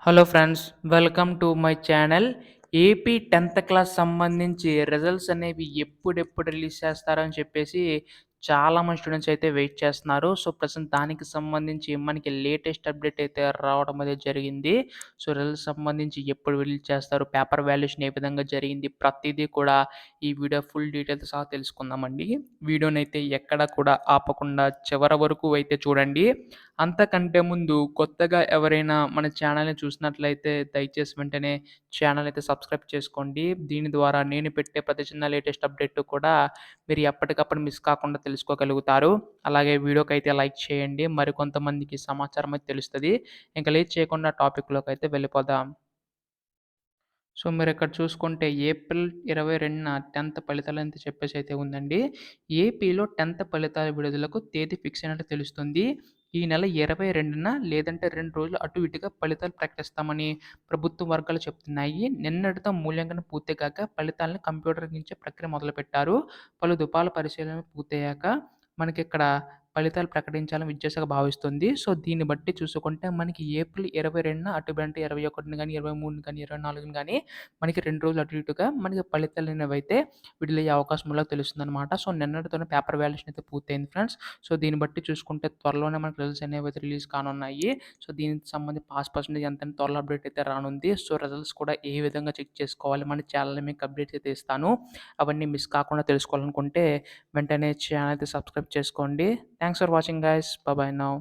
Hello friends, welcome to my channel. AP 10థ్ class సంబంధించి results అనేవి ఎప్పుడెప్పుడు రిలీజ్ చేస్తారని చెప్పేసి చాలామంది స్టూడెంట్స్ అయితే వెయిట్ చేస్తున్నారు. సో, ప్రెజెంట్ దానికి సంబంధించి మనకి లేటెస్ట్ అప్డేట్ అయితే రావడం అనేది జరిగింది. సో, రిజల్ట్స్ సంబంధించి ఎప్పుడు రిలీజ్ చేస్తారు, పేపర్ వాల్యుయేషన్ ఏ విధంగా జరిగింది, ప్రతీదీ కూడా ఈ వీడియో ఫుల్ డీటెయిల్స్ సహా తెలుసుకుందామండి. వీడియోనైతే ఎక్కడ కూడా ఆపకుండా చివరి వరకు అయితే చూడండి. అంతకంటే ముందు కొత్తగా ఎవరైనా మన ఛానల్‌ని చూసినట్లయితే దయచేసి వెంటనే ఛానల్ అయితే సబ్స్క్రైబ్ చేసుకోండి. దీని ద్వారా నేను పెట్టే ప్రతి చిన్న లేటెస్ట్ అప్డేట్ కూడా మీరు ఎప్పటికప్పుడు మిస్ కాకుండా తెలుసుకోగలుగుతారు. అలాగే వీడియోకైతే లైక్ చేయండి. మరికొంతమందికి సమాచారం అయితే తెలుస్తది. ఇంక లేట్ చేయకుండా టాపిక్‌లోకైతే వెళ్ళిపోదాం. సో, మీరిక్కడ చూసుకుంటే ఏప్రిల్ 22న 10థ్ ఫలితాలని చెప్పేసైతే ఉందండి. ఏపీలో 10థ్ ఫలితాల విడుదలకు తేదీ ఫిక్స్ అయినట్టు తెలుస్తుంది. ఈ నెల 22న లేదంటే 2 రోజులు అటు ఇటుగా ఫలితాలు ప్రకటిస్తామని ప్రభుత్వ వర్గాలు చెప్తున్నాయి. నిన్నటితో మూల్యాంకనం పూర్తి కాగా ఫలితాలను కంప్యూటరీకరించే ప్రక్రియ మొదలుపెట్టారు. పలు దుపాల పరిశీలన పూర్తయ్యాక మనకిక్కడ ఫలితాలు ప్రకటించాలని విద్యాశాఖ భావిస్తుంది. సో, దీన్ని బట్టి చూసుకుంటే మనకి ఏప్రిల్ 22న అటుబెంటే 21ని గాని, 23ని గాని, 24ని గాని మనకి 2 రోజులు అటు ఇటుగా మనకి ఫలితాలనేవైతే విడుదలయ్యే అవకాశం ఉన్నట్లు తెలుస్తుందనమాట. సో, నిన్నటితోనే పేపర్ వాల్యుయేషన్ అయితే పూర్తయింది ఫ్రెండ్స్. సో, దీన్ని బట్టి చూసుకుంటే త్వరలోనే మనకి రిజల్ట్స్ అనేవైతే రిలీజ్ కానున్నాయి. సో, దీనికి సంబంధించి పాస్ పర్సెంటేజ్ ఎంతని త్వరలో అప్డేట్ అయితే రానుంది. సో, రిజల్ట్స్ కూడా ఏ విధంగా చెక్ చేసుకోవాలి మన ఛానల్‌లో మీకు అప్డేట్స్ అయితే ఇస్తాను. అవన్నీ మిస్ కాకుండా తెలుసుకోవాలనుకుంటే వెంటనే ఛానల్ అయితే సబ్స్క్రైబ్ చేసుకోండి. Thanks for watching guys. By by now.